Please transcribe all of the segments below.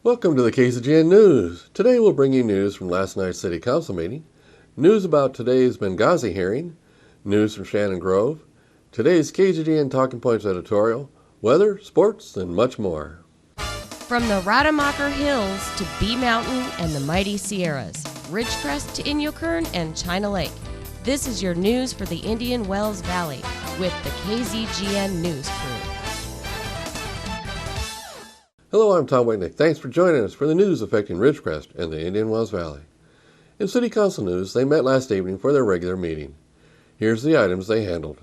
Welcome to the KZGN News. Today we'll bring you news from last night's City Council meeting, news about today's Benghazi hearing, news from Shannon Grove, today's KZGN Talking Points editorial, weather, sports, and much more. From the Rademacher Hills to Bee Mountain and the mighty Sierras, Ridgecrest to Inyokern and China Lake, this is your news for the Indian Wells Valley with the KZGN News Crew. Hello, I'm Tom Waitnick. Thanks for joining us for the news affecting Ridgecrest and the Indian Wells Valley. In City Council news, they met last evening for their regular meeting. Here's the items they handled.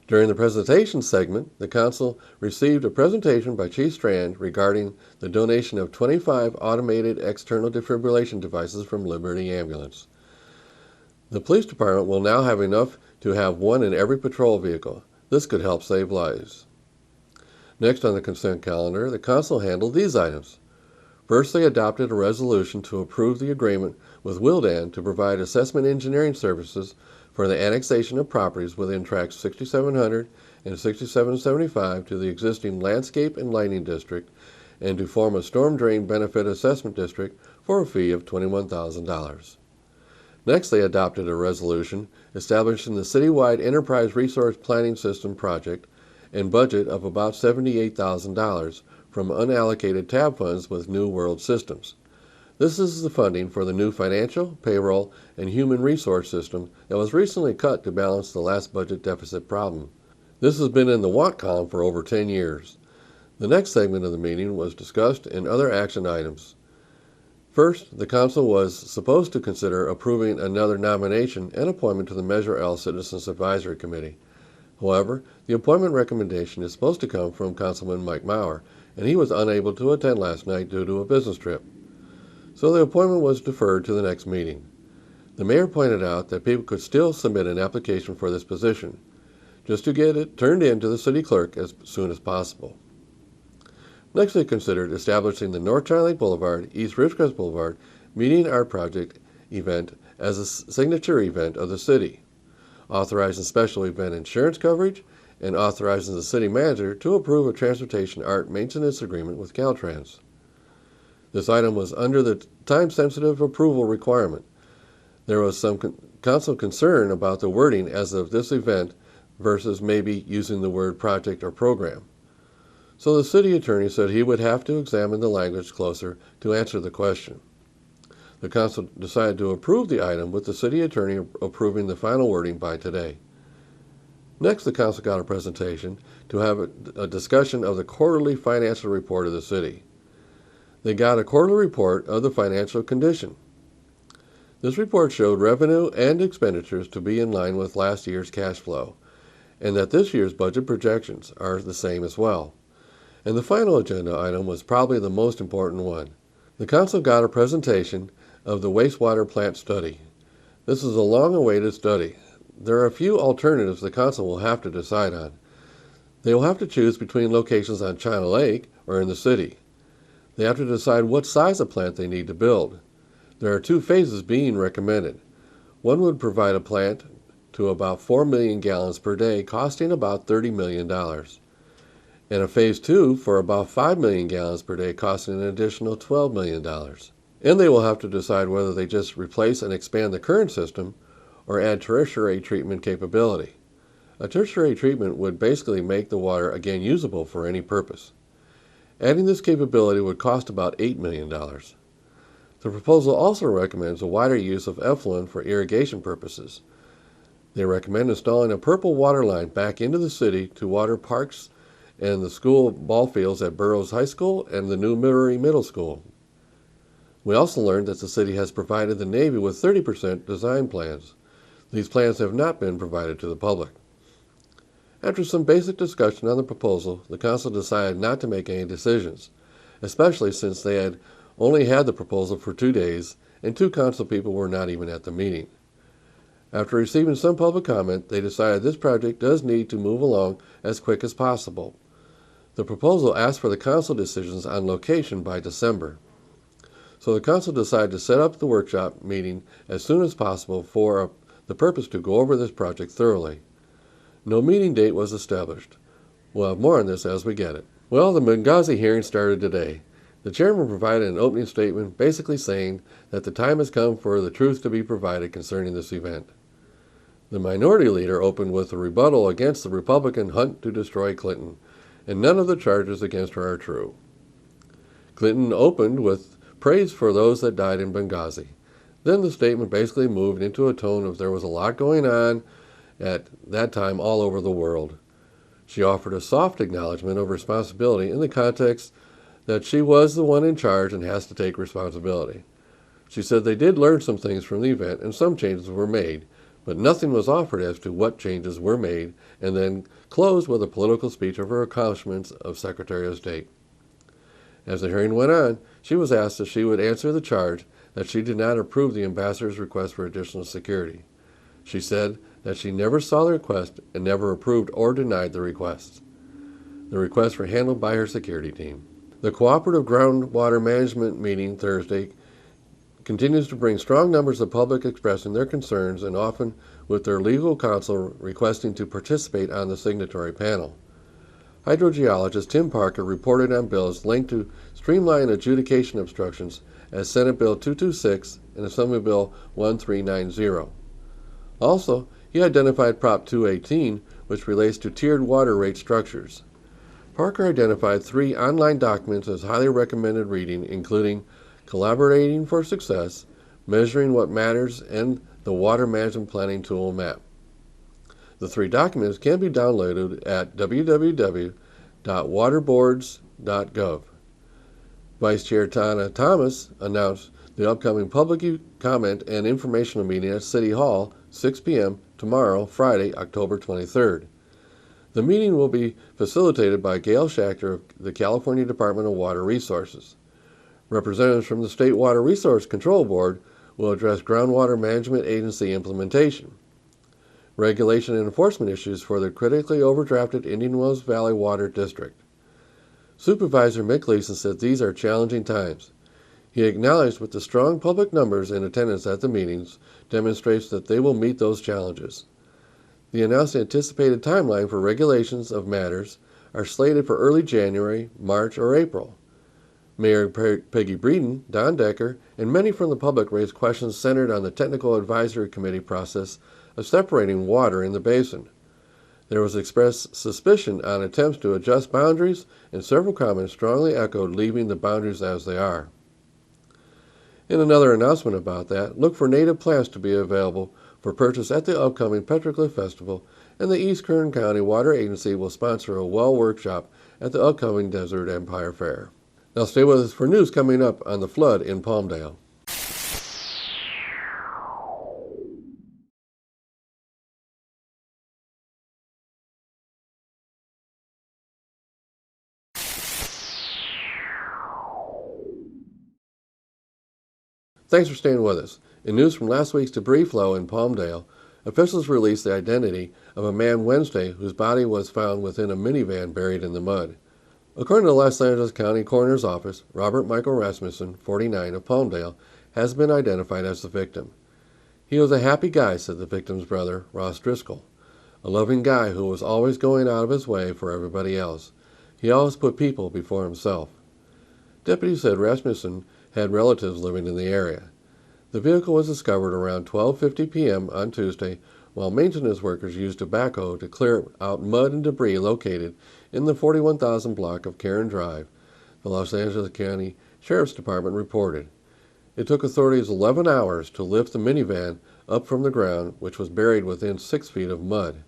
During the presentation segment, the Council received a presentation by Chief Strand regarding the donation of 25 automated external defibrillation devices from Liberty Ambulance. The police department will now have enough to have one in every patrol vehicle. This could help save lives. Next on the consent calendar, the Council handled these items. First, they adopted a resolution to approve the agreement with Willdan to provide assessment engineering services for the annexation of properties within tracts 6700 and 6775 to the existing landscape and lighting district and to form a storm drain benefit assessment district for a fee of $21,000. Next, they adopted a resolution establishing the citywide enterprise resource planning system project and budget of about $78,000 from unallocated tab funds with New World Systems. This is the funding for the new financial, payroll, and human resource system that was recently cut to balance the last budget deficit problem. This has been in the want column for over 10 years. The next segment of the meeting was discussed and other action items. First, the Council was supposed to consider approving another nomination and appointment to the Measure L Citizens Advisory Committee. However, the appointment recommendation is supposed to come from Councilman Mike Maurer, and he was unable to attend last night due to a business trip. So the appointment was deferred to the next meeting. The mayor pointed out that people could still submit an application for this position, just to get it turned in to the city clerk as soon as possible. Next, they considered establishing the North China Lake Boulevard, East Ridgecrest Boulevard Meeting Art Project event as a signature event of the city, authorizing special event insurance coverage, and authorizing the city manager to approve a transportation art maintenance agreement with Caltrans. This item was under the time-sensitive approval requirement. There was some council concern about the wording as of this event versus maybe using the word project or program. So the city attorney said he would have to examine the language closer to answer the question. The council decided to approve the item with the city attorney approving the final wording by today. Next, the council got a presentation to have a discussion of the quarterly financial report of the city. They got a quarterly report of the financial condition. This report showed revenue and expenditures to be in line with last year's cash flow, and that this year's budget projections are the same as well. And the final agenda item was probably the most important one. The council got a presentation of the wastewater plant study. This is a long-awaited study. There are a few alternatives the council will have to decide on. They will have to choose between locations on China Lake or in the city. They have to decide what size of plant they need to build. There are two phases being recommended. One would provide a plant to about 4 million gallons per day, costing about $30 million. And a phase 2 for about 5 million gallons per day, costing an additional $12 million. And they will have to decide whether they just replace and expand the current system or add tertiary treatment capability. A tertiary treatment would basically make the water again usable for any purpose. Adding this capability would cost about $8 million. The proposal also recommends a wider use of effluent for irrigation purposes. They recommend installing a purple water line back into the city to water parks and the school ball fields at Burroughs High School and the New Murray Middle School. We also learned that the city has provided the Navy with 30% design plans. These plans have not been provided to the public. After some basic discussion on the proposal, the council decided not to make any decisions, especially since they had only had the proposal for 2 days and 2 council people were not even at the meeting. After receiving some public comment, they decided this project does need to move along as quick as possible. The proposal asked for the council decisions on location by December. So the council decided to set up the workshop meeting as soon as possible for the purpose to go over this project thoroughly. No meeting date was established. We'll have more on this as we get it. Well, the Benghazi hearing started today. The chairman provided an opening statement basically saying that the time has come for the truth to be provided concerning this event. The minority leader opened with a rebuttal against the Republican hunt to destroy Clinton, and none of the charges against her are true. Clinton opened with praise for those that died in Benghazi. Then the statement basically moved into a tone of there was a lot going on at that time all over the world. She offered a soft acknowledgement of responsibility in the context that she was the one in charge and has to take responsibility. She said they did learn some things from the event and some changes were made, but nothing was offered as to what changes were made, and then closed with a political speech of her accomplishments of Secretary of State. As the hearing went on, she was asked if she would answer the charge that she did not approve the ambassador's request for additional security. She said that she never saw the request and never approved or denied the requests. The requests were handled by her security team. The Cooperative Groundwater Management meeting Thursday continues to bring strong numbers of public expressing their concerns and often with their legal counsel requesting to participate on the signatory panel. Hydrogeologist Tim Parker reported on bills linked to streamline adjudication obstructions as Senate Bill 226 and Assembly Bill 1390. Also, he identified Prop 218, which relates to tiered water rate structures. Parker identified 3 online documents as highly recommended reading, including Collaborating for Success, Measuring What Matters, and the Water Management Planning Tool Map. The 3 documents can be downloaded at www.waterboards.gov. Vice Chair Tana Thomas announced the upcoming public comment and informational meeting at City Hall, 6 p.m. tomorrow, Friday, October 23rd. The meeting will be facilitated by Gail Schachter of the California Department of Water Resources. Representatives from the State Water Resource Control Board will address Groundwater Management Agency implementation, regulation and enforcement issues for the critically overdrafted Indian Wells Valley Water District. Supervisor Mick Leeson said these are challenging times. He acknowledged with the strong public numbers in attendance at the meetings demonstrates that they will meet those challenges. The announced anticipated timeline for regulations of matters are slated for early January, March, or April. Mayor Peggy Breeden, Don Decker, and many from the public raised questions centered on the Technical Advisory Committee process of separating water in the basin. There was expressed suspicion on attempts to adjust boundaries, and several comments strongly echoed leaving the boundaries as they are. In another announcement about that, look for native plants to be available for purchase at the upcoming Petroglyph Festival, and the East Kern County Water Agency will sponsor a well workshop at the upcoming Desert Empire Fair. Now stay with us for news coming up on the flood in Palmdale. Thanks for staying with us. In news from last week's debris flow in Palmdale, officials released the identity of a man Wednesday whose body was found within a minivan buried in the mud. According to the Los Angeles County Coroner's Office, Robert Michael Rasmussen, 49, of Palmdale, has been identified as the victim. He was a happy guy, said the victim's brother, Ross Driscoll. A loving guy who was always going out of his way for everybody else. He always put people before himself. Deputies said Rasmussen had relatives living in the area. The vehicle was discovered around 12:50 p.m. on Tuesday while maintenance workers used a backhoe to clear out mud and debris located in the 41,000 block of Karen Drive, the Los Angeles County Sheriff's Department reported. It took authorities 11 hours to lift the minivan up from the ground, which was buried within 6 feet of mud.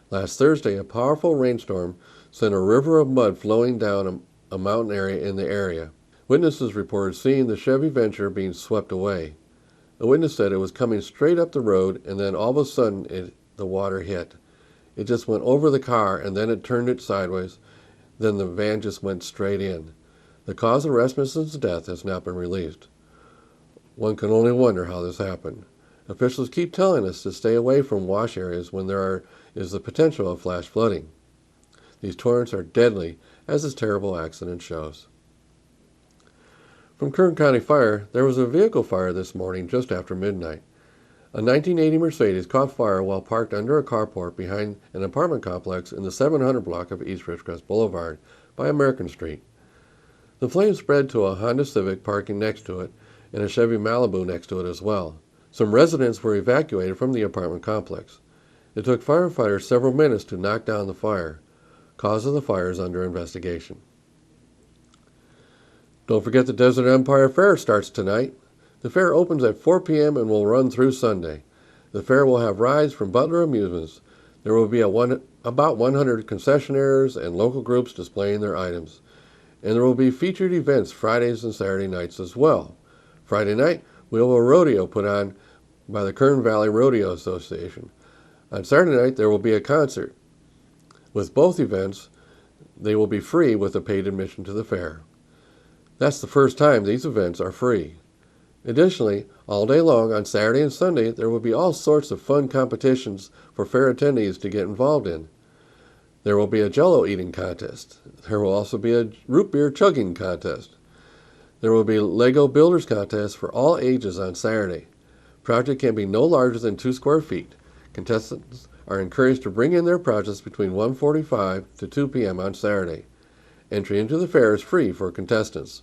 Last Thursday, a powerful rainstorm sent a river of mud flowing down a mountain area in the area. Witnesses reported seeing the Chevy Venture being swept away. A witness said it was coming straight up the road, and then all of a sudden the water hit. It just went over the car, and then it turned it sideways. Then the van just went straight in. The cause of Rasmussen's death has not been released. One can only wonder how this happened. Officials keep telling us to stay away from wash areas when there is the potential of flash flooding. These torrents are deadly, as this terrible accident shows. From Kern County Fire, there was a vehicle fire this morning just after midnight. A 1980 Mercedes caught fire while parked under a carport behind an apartment complex in the 700 block of East Ridgecrest Boulevard by American Street. The flames spread to a Honda Civic parking next to it and a Chevy Malibu next to it as well. Some residents were evacuated from the apartment complex. It took firefighters several minutes to knock down the fire. Cause of the fire is under investigation. Don't forget the Desert Empire Fair starts tonight. The fair opens at 4 p.m. and will run through Sunday. The fair will have rides from Butler Amusements. There will be about 100 concessionaires and local groups displaying their items. And there will be featured events Fridays and Saturday nights as well. Friday night, we will have a rodeo put on by the Kern Valley Rodeo Association. On Saturday night, there will be a concert. With both events, they will be free with a paid admission to the fair. That's the first time these events are free. Additionally, all day long on Saturday and Sunday, there will be all sorts of fun competitions for fair attendees to get involved in. There will be a Jell-O eating contest. There will also be a root beer chugging contest. There will be Lego builders contests for all ages on Saturday. Project can be no larger than 2 square feet. Contestants are encouraged to bring in their projects between 1:45 to 2 p.m. on Saturday. Entry into the fair is free for contestants.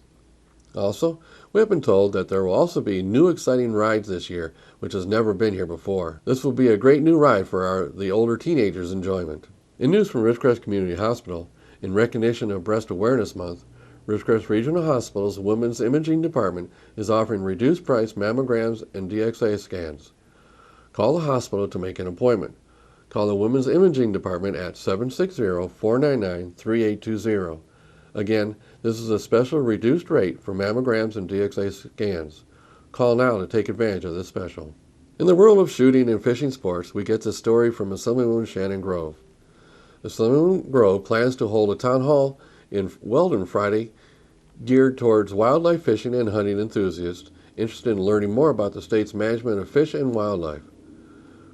Also, we have been told that there will also be new exciting rides this year, which has never been here before. This will be a great new ride for the older teenagers' enjoyment. In news from Ridgecrest Community Hospital, in recognition of Breast Awareness Month, Ridgecrest Regional Hospital's Women's Imaging Department is offering reduced price mammograms and DXA scans. Call the hospital to make an appointment. Call the Women's Imaging Department at 760-499-3820. Again, this is a special reduced rate for mammograms and DXA scans. Call now to take advantage of this special. In the world of shooting and fishing sports, we get this story from Assemblywoman Shannon Grove. Assemblywoman Grove plans to hold a town hall in Weldon Friday geared towards wildlife fishing and hunting enthusiasts interested in learning more about the state's management of fish and wildlife.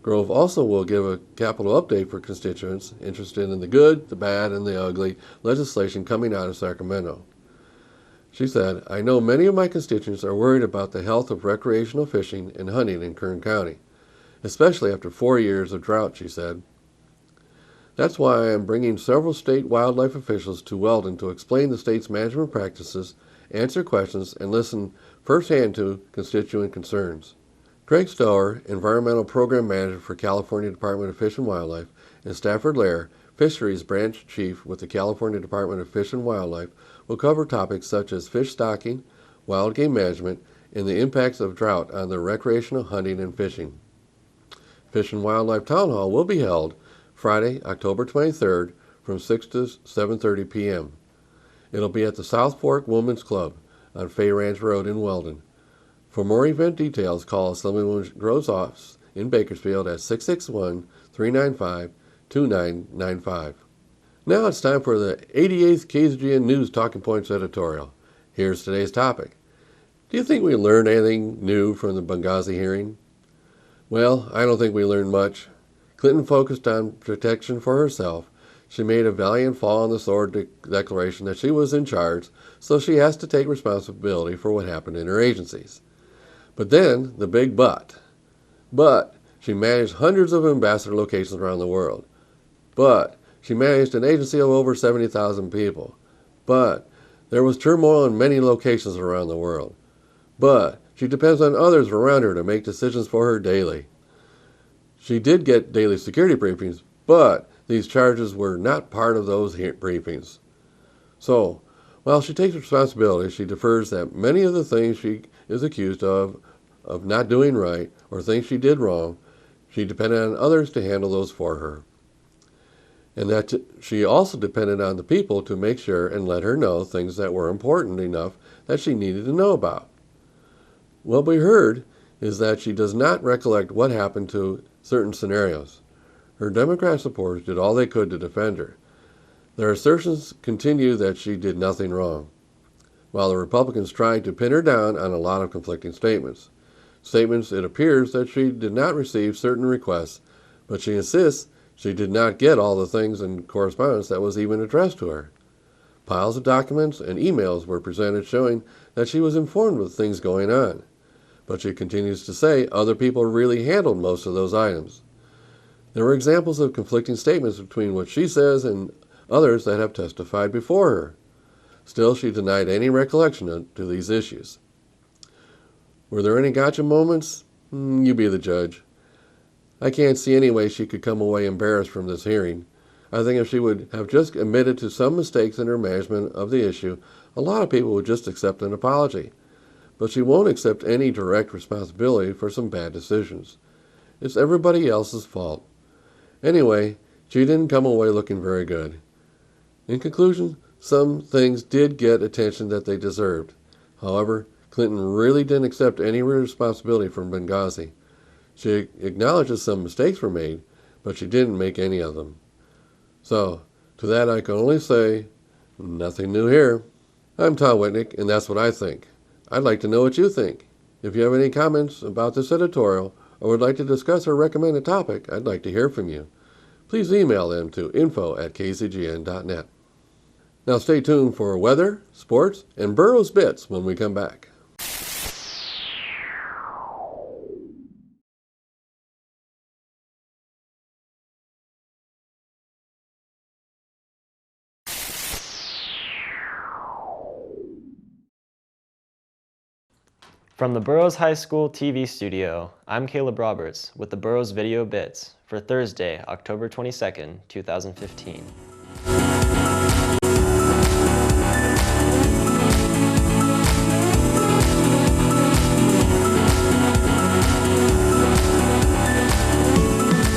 Grove also will give a capital update for constituents interested in the good, the bad, and the ugly legislation coming out of Sacramento. She said, "I know many of my constituents are worried about the health of recreational fishing and hunting in Kern County, especially after 4 years of drought," she said. "That's why I am bringing several state wildlife officials to Weldon to explain the state's management practices, answer questions, and listen firsthand to constituent concerns." Craig Stower, Environmental Program Manager for California Department of Fish and Wildlife, and Stafford Lair, Fisheries Branch Chief with the California Department of Fish and Wildlife, will cover topics such as fish stocking, wild game management, and the impacts of drought on the recreational hunting and fishing. Fish and Wildlife Town Hall will be held Friday, October 23rd from 6 to 7:30 p.m. It'll be at the South Fork Women's Club on Fay Ranch Road in Weldon. For more event details, call Assemblywoman Grove's office in Bakersfield at 661-395-2995. Now it's time for the 88th KZGN News Talking Points editorial. Here's today's topic. Do you think we learned anything new from the Benghazi hearing? Well, I don't think we learned much. Clinton focused on protection for herself. She made a valiant fall on the sword declaration that she was in charge, so she has to take responsibility for what happened in her agencies. But then, the big but. But she managed hundreds of ambassador locations around the world. But she managed an agency of over 70,000 people. But there was turmoil in many locations around the world. But she depends on others around her to make decisions for her daily. She did get daily security briefings, but these charges were not part of those briefings. So, while she takes responsibility, she defers that many of the things she is accused of not doing right or things she did wrong, she depended on others to handle those for her. And that she also depended on the people to make sure and let her know things that were important enough that she needed to know about. What we heard is that she does not recollect what happened to certain scenarios. Her Democrat supporters did all they could to defend her. Their assertions continue that she did nothing wrong, while the Republicans tried to pin her down on a lot of conflicting statements. Statements it appears that she did not receive certain requests, but she insists she did not get all the things in correspondence that was even addressed to her. Piles of documents and emails were presented showing that she was informed of things going on, but she continues to say other people really handled most of those items. There were examples of conflicting statements between what she says and others that have testified before her. Still, she denied any recollection to these issues. Were there any gotcha moments? You be the judge. I can't see any way she could come away embarrassed from this hearing. I think if she would have just admitted to some mistakes in her management of the issue, a lot of people would just accept an apology. But she won't accept any direct responsibility for some bad decisions. It's everybody else's fault. Anyway, she didn't come away looking very good. In conclusion, some things did get attention that they deserved. However, Clinton really didn't accept any responsibility for Benghazi. She acknowledges some mistakes were made, but she didn't make any of them. So, to that I can only say, nothing new here. I'm Tom Whitnick, and that's what I think. I'd like to know what you think. If you have any comments about this editorial or would like to discuss or recommend a topic, I'd like to hear from you. Please email them to info@kzgn.net. Now stay tuned for weather, sports, and Burroughs Bits when we come back. From the Burroughs High School TV studio, I'm Caleb Roberts with the Burroughs Video Bits for Thursday, October 22nd, 2015.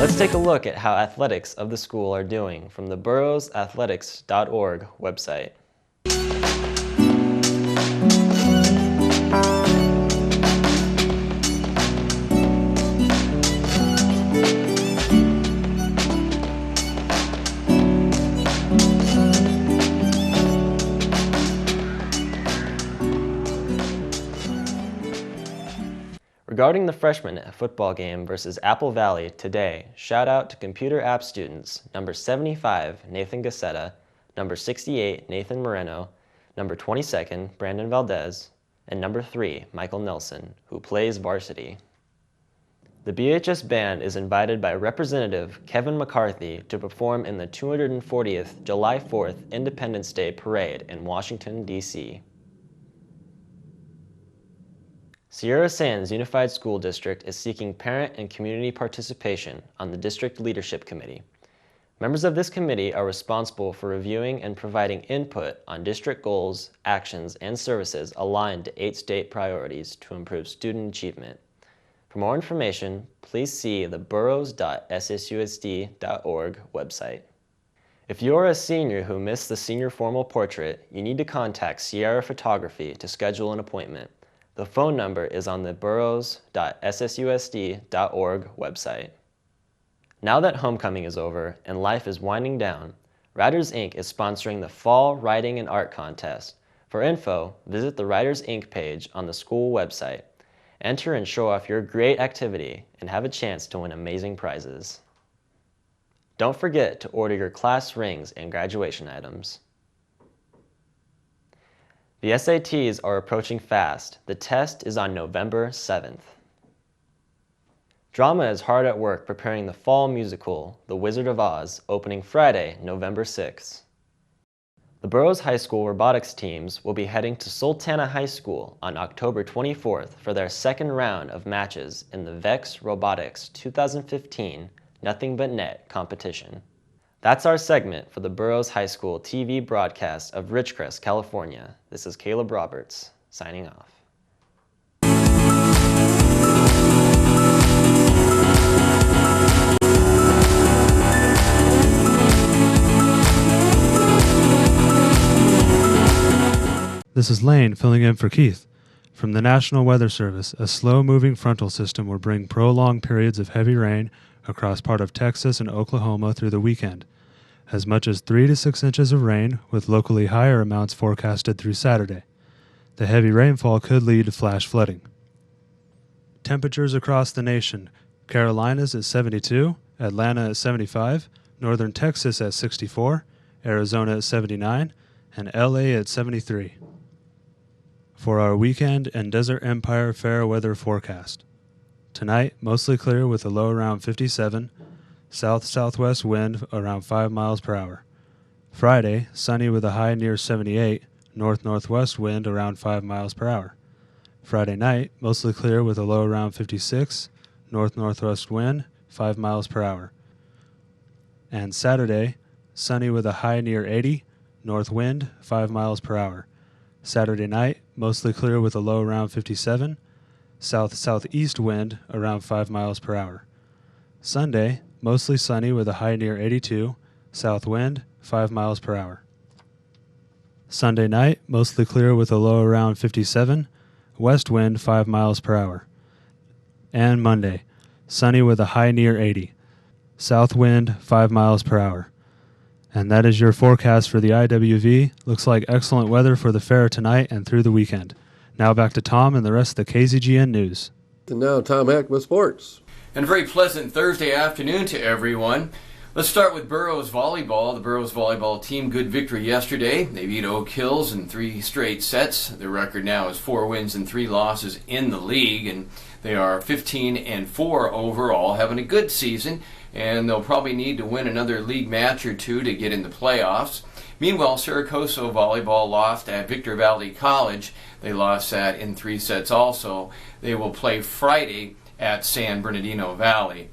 Let's take a look at how athletics of the school are doing from the burroughsathletics.org website. Regarding the freshman football game versus Apple Valley today, shout out to computer app students number 75, Nathan Gassetta, number 68, Nathan Moreno, number 22nd, Brandon Valdez, and number 3, Michael Nelson, who plays varsity. The BHS band is invited by Representative Kevin McCarthy to perform in the 240th July 4th Independence Day Parade in Washington, D.C. Sierra Sands Unified School District is seeking parent and community participation on the District Leadership Committee. Members of this committee are responsible for reviewing and providing input on district goals, actions, and services aligned to 8 state priorities to improve student achievement. For more information, please see the burroughs.ssusd.org website. If you're a senior who missed the senior formal portrait, you need to contact Sierra Photography to schedule an appointment. The phone number is on the burroughs.ssusd.org website. Now that homecoming is over and life is winding down, Writers Inc. is sponsoring the Fall Writing and Art Contest. For info, visit the Writers Inc. page on the school website. Enter and show off your great activity and have a chance to win amazing prizes. Don't forget to order your class rings and graduation items. The SATs are approaching fast. The test is on November 7th. Drama is hard at work preparing the fall musical, The Wizard of Oz, opening Friday, November 6th. The Burroughs High School robotics teams will be heading to Sultana High School on October 24th for their second round of matches in the VEX Robotics 2015 Nothing But Net competition. That's our segment for the Burroughs High School TV broadcast of Ridgecrest, California. This is Caleb Roberts, signing off. This is Lane filling in for Keith. From the National Weather Service, a slow-moving frontal system will bring prolonged periods of heavy rain across part of Texas and Oklahoma through the weekend. As much as 3 to 6 inches of rain, with locally higher amounts forecasted through Saturday. The heavy rainfall could lead to flash flooding. Temperatures across the nation. Carolinas at 72, Atlanta at 75, Northern Texas at 64, Arizona at 79, and LA at 73. For our weekend and Desert Empire fair weather forecast. Tonight, mostly clear with a low around 57, south-southwest wind around 5 miles per hour. Friday, sunny with a high near 78, north-northwest wind around 5 miles per hour. Friday night, mostly clear with a low around 56, north-northwest wind, 5 miles per hour. And Saturday, sunny with a high near 80, north wind, 5 miles per hour. Saturday night, mostly clear with a low around 57, south-southeast wind around 5 miles per hour. Sunday, mostly sunny with a high near 82, south wind, 5 miles per hour. Sunday night, mostly clear with a low around 57, west wind 5 miles per hour. And Monday, sunny with a high near 80, south wind 5 miles per hour. And that is your forecast for the IWV. Looks like excellent weather for the fair tonight and through the weekend. Now back to Tom and the rest of the KZGN News. And now Tom Heck with sports. And a very pleasant Thursday afternoon to everyone. Let's start with Burroughs Volleyball. The Burroughs Volleyball team, good victory yesterday. They beat Oak Hills in 3 straight sets. Their record now is 4 wins and 3 losses in the league, and they are 15-4 overall, having a good season, and they'll probably need to win another league match or 2 to get in the playoffs. Meanwhile, Saracoso Volleyball lost at Victor Valley College. They lost that in 3 sets also. They will play Friday at San Bernardino Valley.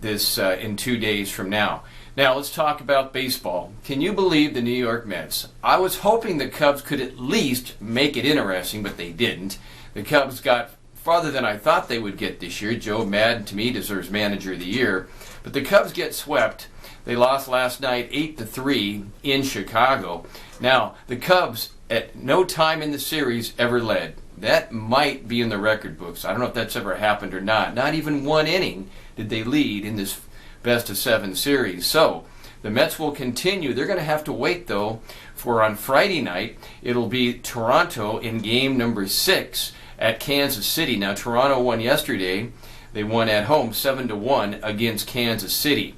This in 2 days from now. Now let's talk about baseball. Can you believe the New York Mets? I was hoping the Cubs could at least make it interesting, but they didn't. The Cubs got farther than I thought they would get this year. Joe Madden, to me, deserves Manager of the Year. But the Cubs get swept. They lost last night 8-3 in Chicago. Now, the Cubs at no time in the series ever led. That might be in the record books. I don't know if that's ever happened or not. Not even 1 inning did they lead in this best-of-7 series. So the Mets will continue. They're going to have to wait, though, for on Friday night, it'll be Toronto in game number 6 at Kansas City. Now, Toronto won yesterday. They won at home 7-1 against Kansas City.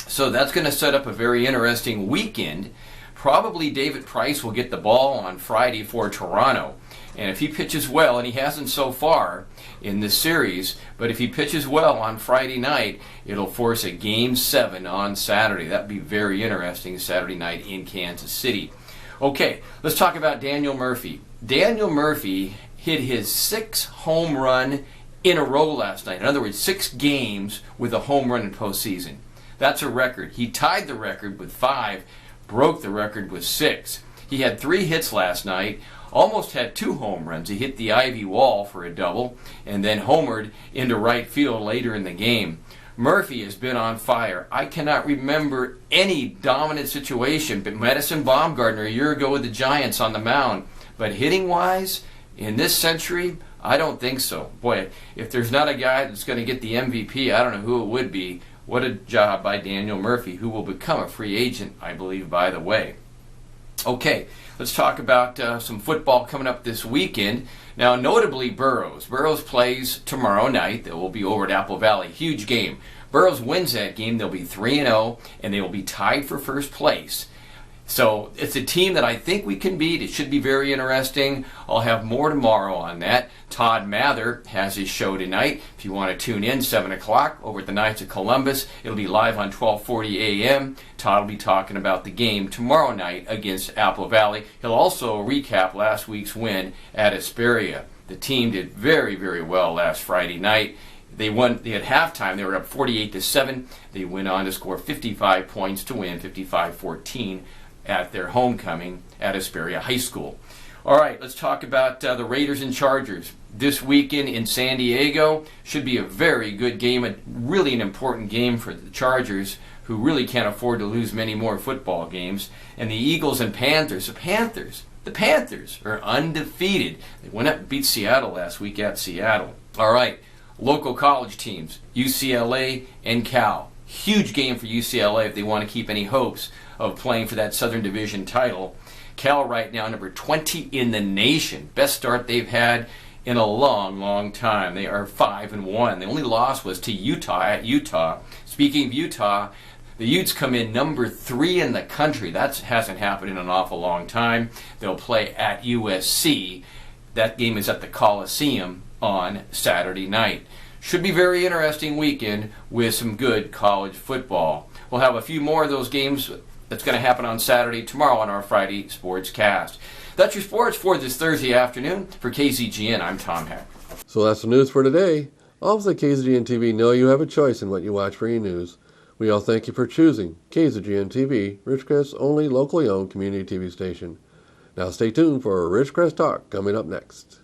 So that's going to set up a very interesting weekend. Probably David Price will get the ball on Friday for Toronto. And if he pitches well, and he hasn't so far in this series, but if he pitches well on Friday night, it'll force a Game 7 on Saturday. That'd be very interesting, Saturday night in Kansas City. Okay, let's talk about Daniel Murphy. Daniel Murphy hit his 6th home run in a row last night. In other words, 6 games with a home run in postseason. That's a record. He tied the record with 5, broke the record with 6. He had 3 hits last night. Almost had 2 home runs. He hit the ivy wall for a double and then homered into right field later in the game. Murphy has been on fire. I cannot remember any dominant situation but Madison Bumgarner a year ago with the Giants on the mound. But hitting-wise, in this century, I don't think so. Boy, if there's not a guy that's going to get the MVP, I don't know who it would be. What a job by Daniel Murphy, who will become a free agent, I believe, by the way. Okay, let's talk about some football coming up this weekend. Now, notably Burroughs. Burroughs plays tomorrow night. They will be over at Apple Valley. Huge game. Burroughs wins that game. They'll be 3-0, and they will be tied for first place. So it's a team that I think we can beat. It should be very interesting. I'll have more tomorrow on that. Todd Mather has his show tonight. If you want to tune in, 7 o'clock over at the Knights of Columbus. It'll be live on 12:40 a.m. Todd will be talking about the game tomorrow night against Apple Valley. He'll also recap last week's win at Hesperia. The team did very, very well last Friday night. They won. They had halftime. They were up 48-7. They went on to score 55 points to win, 55-14. At their homecoming at Hesperia High School. All right, let's talk about the Raiders and Chargers. This weekend in San Diego should be a very good game, really an important game for the Chargers, who really can't afford to lose many more football games. And the Eagles and Panthers. The Panthers are undefeated. They went up and beat Seattle last week at Seattle. All right, local college teams, UCLA and Cal. Huge game for UCLA if they want to keep any hopes of playing for that Southern Division title. Cal right now number 20 in the nation. Best start they've had in a long, long time. They are 5-1. The only loss was to Utah at Utah. Speaking of Utah, the Utes come in number 3 in the country. That hasn't happened in an awful long time. They'll play at USC. That game is at the Coliseum on Saturday night. Should be a very interesting weekend with some good college football. We'll have a few more of those games That's going to happen on Saturday, tomorrow on our Friday Sports Cast. That's your sports for this Thursday afternoon. For KZGN, I'm Tom Heck. So that's the news for today. Office at KZGN-TV know you have a choice in what you watch for your news. We all thank you for choosing KZGN-TV, Ridgecrest's only locally owned community TV station. Now stay tuned for Ridgecrest Talk coming up next.